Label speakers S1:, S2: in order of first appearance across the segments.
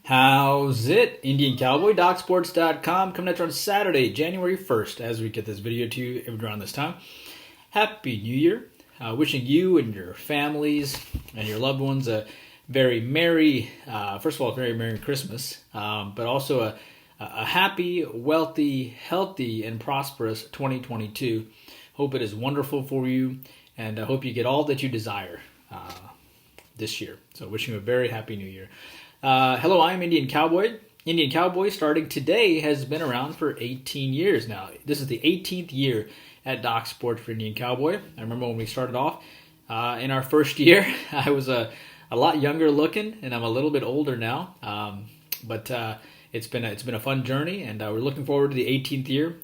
S1: How's it? Indian Cowboy, DocSports.com, coming at you on Saturday, January 1st, as we get this video to you around this time. Happy New Year. Wishing you and your families and your loved ones a very merry, first of all, very Merry Christmas, but also a happy, wealthy, healthy, and prosperous 2022. Hope it is wonderful for you, and I hope you get all that you desire this year. So wishing you a very happy New Year. Hello, I'm Indian Cowboy. Indian Cowboy, starting today, has been around for 18 years now. This is the 18th year at Doc Sports for Indian Cowboy. I remember when we started off in our first year, I was a lot younger looking, and I'm a little bit older now. But it's been a fun journey, and we're looking forward to the 18th year.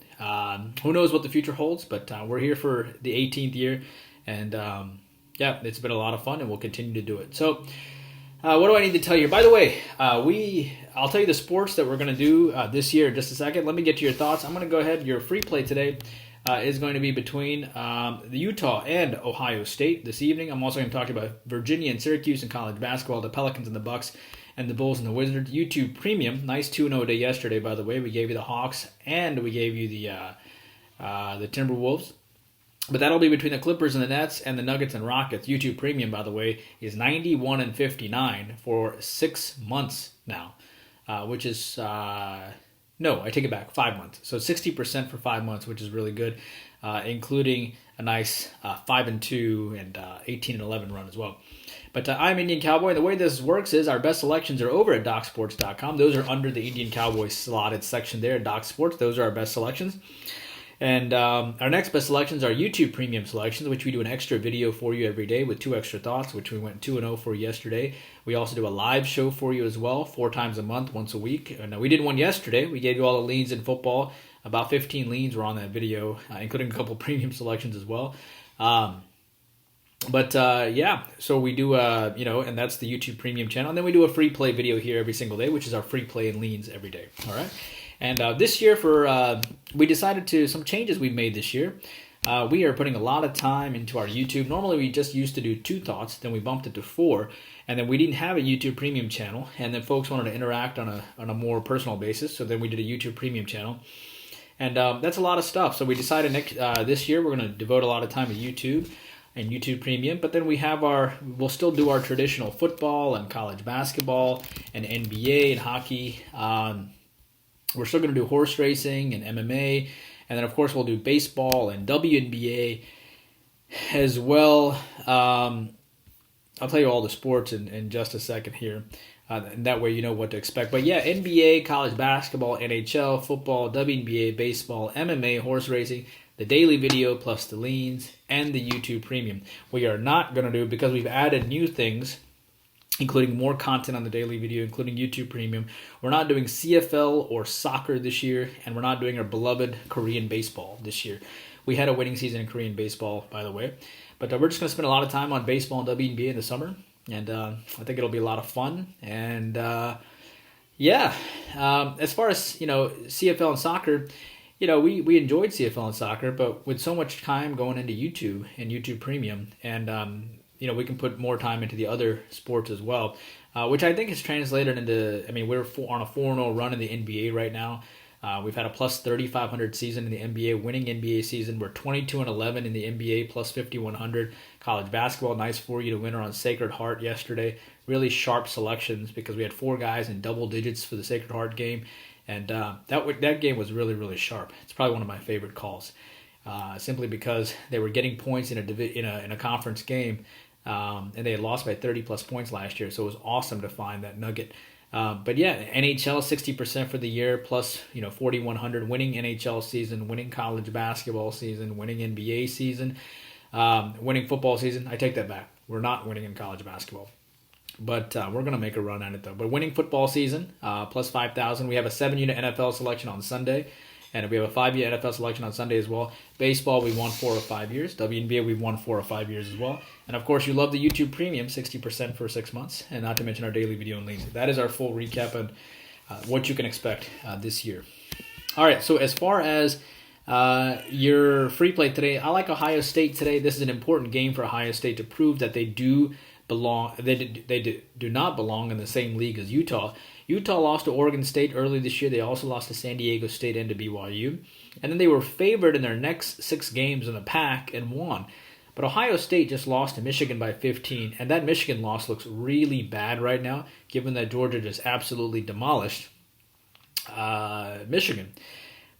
S1: Who knows what the future holds, but we're here for the 18th year, and yeah, it's been a lot of fun, and we'll continue to do it. So. What do I need to tell you? By the way, I'll tell you the sports that we're going to do this year in just a second. Let me get to your thoughts. I'm going to go ahead. Your free play today is going to be between the Utah and Ohio State this evening. I'm also going to talk about Virginia and Syracuse and college basketball, the Pelicans and the Bucks, and the Bulls and the Wizards. YouTube Premium, nice 2-0 day yesterday, by the way. We gave you the Hawks and we gave you the Timberwolves. But that'll be between the Clippers and the Nets and the Nuggets and Rockets. YouTube Premium, by the way, is 91-59 for 6 months now, which is no, I take it back, 5 months. So 60% for 5 months, which is really good, including a nice 5-2 and 18-11 run as well. But I'm Indian Cowboy, and the way this works is our best selections are over at DocSports.com. Those are under the Indian Cowboy slotted section there at Doc Sports. Those are our best selections. And our next best selections are YouTube Premium selections, which we do an extra video for you every day with 2 extra thoughts, which we went 2-0 for yesterday. We also do a live show for you as well, 4 times a month, once a week. And we did one yesterday. We gave you all the leans in football. About 15 leans were on that video, including a couple premium selections as well. Yeah, so we do, and that's the YouTube Premium channel. And then we do a free play video here every single day, which is our free play and leans every day. All right. And this year, we decided to some changes we made this year. We are putting a lot of time into our YouTube. Normally, we just used to do 2 thoughts, then we bumped it to 4, and then we didn't have a YouTube Premium channel. And then folks wanted to interact on a more personal basis, so then we did a YouTube Premium channel. And that's a lot of stuff. So we decided this year we're going to devote a lot of time to YouTube and YouTube Premium. But then we'll still do our traditional football and college basketball and NBA and hockey. We're still going to do horse racing and MMA, and then, of course, we'll do baseball and WNBA as well. I'll tell you all the sports in just a second here, and that way you know what to expect. But, yeah, NBA, college basketball, NHL, football, WNBA, baseball, MMA, horse racing, the daily video plus the leans, and the YouTube Premium. We are not going to do, because we've added new things, including more content on the daily video, including YouTube Premium. We're not doing CFL or soccer this year, and we're not doing our beloved Korean baseball this year. We had a winning season in Korean baseball, by the way. But we're just going to spend a lot of time on baseball and WNBA in the summer, and I think it'll be a lot of fun. And, as far as, CFL and soccer, we enjoyed CFL and soccer, but with so much time going into YouTube and YouTube Premium, and we can put more time into the other sports as well, which I think is translated into, we're on a 4-0 run in the NBA right now. We've had a plus 3,500 season in the NBA, winning NBA season. We're 22-11 in the NBA, plus 5,100. College basketball, nice 4-0 winner on Sacred Heart yesterday. Really sharp selections because we had 4 guys in double digits for the Sacred Heart game. And that game was really, really sharp. It's probably one of my favorite calls, simply because they were getting points in a conference game. And they had lost by 30-plus points last year, so it was awesome to find that nugget. But yeah, NHL 60% for the year, plus 4,100, winning NHL season, winning college basketball season, winning NBA season, winning football season. I take that back. We're not winning in college basketball, but we're going to make a run at it though. But winning football season, plus 5,000. We have a 7-unit NFL selection on Sunday. And we have a 5-year NFL selection on Sunday as well. Baseball, we won 4 or 5 years. WNBA, we've won 4 or 5 years as well. And, of course, you love the YouTube Premium, 60% for 6 months. And not to mention our daily video and leans. That is our full recap on what you can expect this year. All right, so as far as your free play today, I like Ohio State today. This is an important game for Ohio State to prove that they do belong. They do not belong in the same league as Utah. Utah lost to Oregon State early this year. They also lost to San Diego State and to BYU. And then they were favored in their next 6 games in the pack and won. But Ohio State just lost to Michigan by 15, and that Michigan loss looks really bad right now, given that Georgia just absolutely demolished Michigan.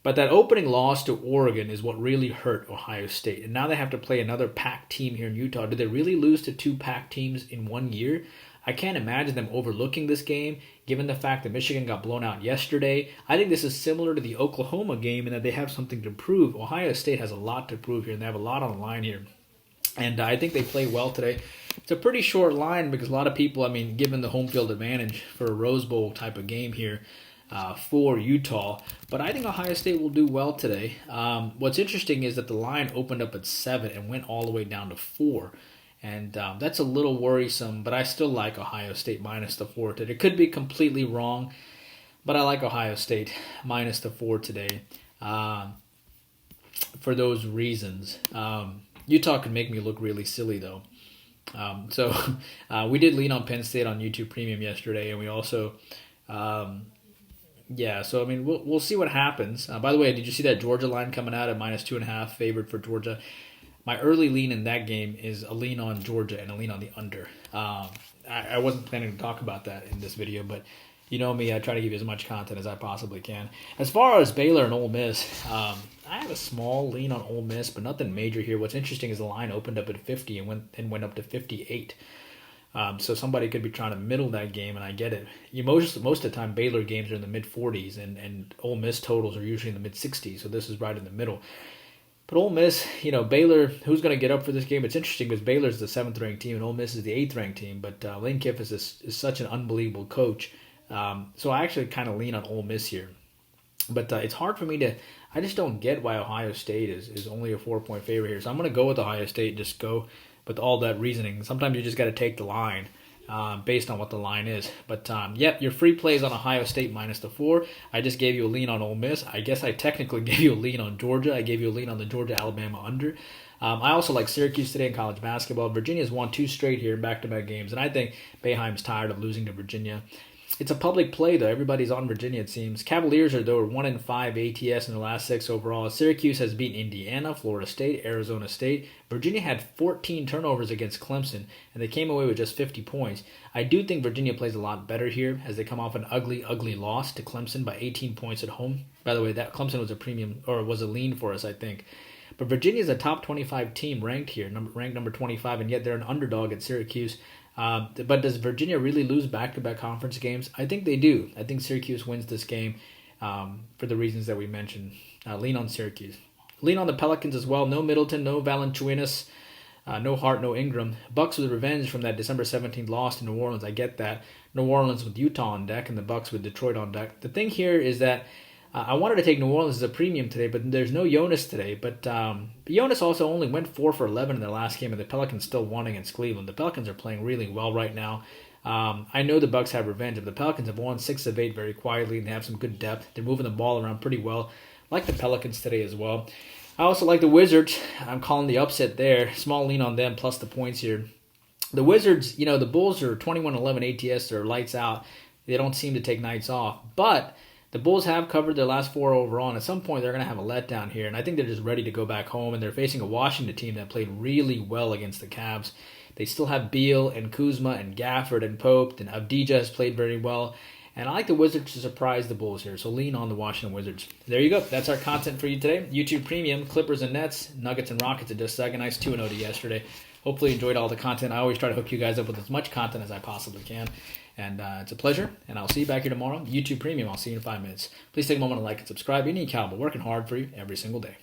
S1: But that opening loss to Oregon is what really hurt Ohio State. And now they have to play another Pac team here in Utah. Did they really lose to 2 Pac teams in 1 year? I can't imagine them overlooking this game, given the fact that Michigan got blown out yesterday. I think this is similar to the Oklahoma game in that they have something to prove. Ohio State has a lot to prove here, and they have a lot on the line here. And I think they played well today. It's a pretty short line because a lot of people, given the home field advantage for a Rose Bowl type of game here for Utah. But I think Ohio State will do well today. What's interesting is that the line opened up at 7 and went all the way down to 4. And that's a little worrisome, but I still like Ohio State minus the 4 today. It could be completely wrong, but I like Ohio State minus the 4 today for those reasons. Utah could make me look really silly, though. So we did lean on Penn State on YouTube Premium yesterday, and we also, we'll see what happens. By the way, did you see that Georgia line coming out at minus 2.5 favored for Georgia? My early lean in that game is a lean on Georgia and a lean on the under. I wasn't planning to talk about that in this video, but you know me, I try to give you as much content as I possibly can. As far as Baylor and Ole Miss, I have a small lean on Ole Miss, but nothing major here. What's interesting is the line opened up at 50 and went up to 58. So somebody could be trying to middle that game, and I get it. Most of the time, Baylor games are in the mid-40s, and Ole Miss totals are usually in the mid-60s, so this is right in the middle. But Ole Miss, Baylor, who's going to get up for this game? It's interesting because Baylor's the 7th-ranked team, and Ole Miss is the 8th-ranked team, but Lane Kiffin is such an unbelievable coach. So I actually kind of lean on Ole Miss here. But it's hard for me to – I just don't get why Ohio State is only a 4-point favorite here. So I'm going to go with Ohio State and just go with all that reasoning. Sometimes you just got to take the line based on what the line is. But, your free plays on Ohio State minus the 4. I just gave you a lean on Ole Miss. I guess I technically gave you a lean on Georgia. I gave you a lean on the Georgia-Alabama under. I also like Syracuse today in college basketball. Virginia's won 2 straight here in back-to-back games, and I think Boeheim's tired of losing to Virginia. It's a public play, though. Everybody's on Virginia, it seems. Cavaliers are 1-5 ATS in the last 6 overall. Syracuse has beaten Indiana, Florida State, Arizona State. Virginia had 14 turnovers against Clemson, and they came away with just 50 points. I do think Virginia plays a lot better here as they come off an ugly, ugly loss to Clemson by 18 points at home. By the way, that Clemson was a premium, or was a lean for us, I think. But Virginia is a top 25 team ranked here, ranked number 25, and yet they're an underdog at Syracuse. But does Virginia really lose back-to-back conference games? I think they do. I think Syracuse wins this game for the reasons that we mentioned. Lean on Syracuse. Lean on the Pelicans as well. No Middleton, no Valanciunas, no Hart, no Ingram. Bucks with revenge from that December 17th loss to New Orleans. I get that. New Orleans with Utah on deck and the Bucks with Detroit on deck. The thing here is that I wanted to take New Orleans as a premium today, but there's no Jonas today. But Jonas also only went 4 for 11 in their last game, and the Pelicans still won against Cleveland. The Pelicans are playing really well right now. I know the Bucks have revenge, but the Pelicans have won 6 of 8 very quietly, and they have some good depth. They're moving the ball around pretty well, like the Pelicans today as well. I also like the Wizards. I'm calling the upset there. Small lean on them plus the points here. The Wizards, the Bulls are 21-11 ATS. They're lights out. They don't seem to take nights off, but the Bulls have covered their last 4 overall, and at some point they're going to have a letdown here, and I think they're just ready to go back home, and they're facing a Washington team that played really well against the Cavs. They still have Beal and Kuzma and Gafford and Pope, and Avdija has played very well, and I like the Wizards to surprise the Bulls here, so lean on the Washington Wizards. There you go. That's our content for you today. YouTube Premium, Clippers and Nets, Nuggets and Rockets at just a second. Nice 2-0 to yesterday. Hopefully you enjoyed all the content. I always try to hook you guys up with as much content as I possibly can. And it's a pleasure, and I'll see you back here tomorrow. YouTube Premium, I'll see you in 5 minutes. Please take a moment to like and subscribe. Indian Cowboy, working hard for you every single day.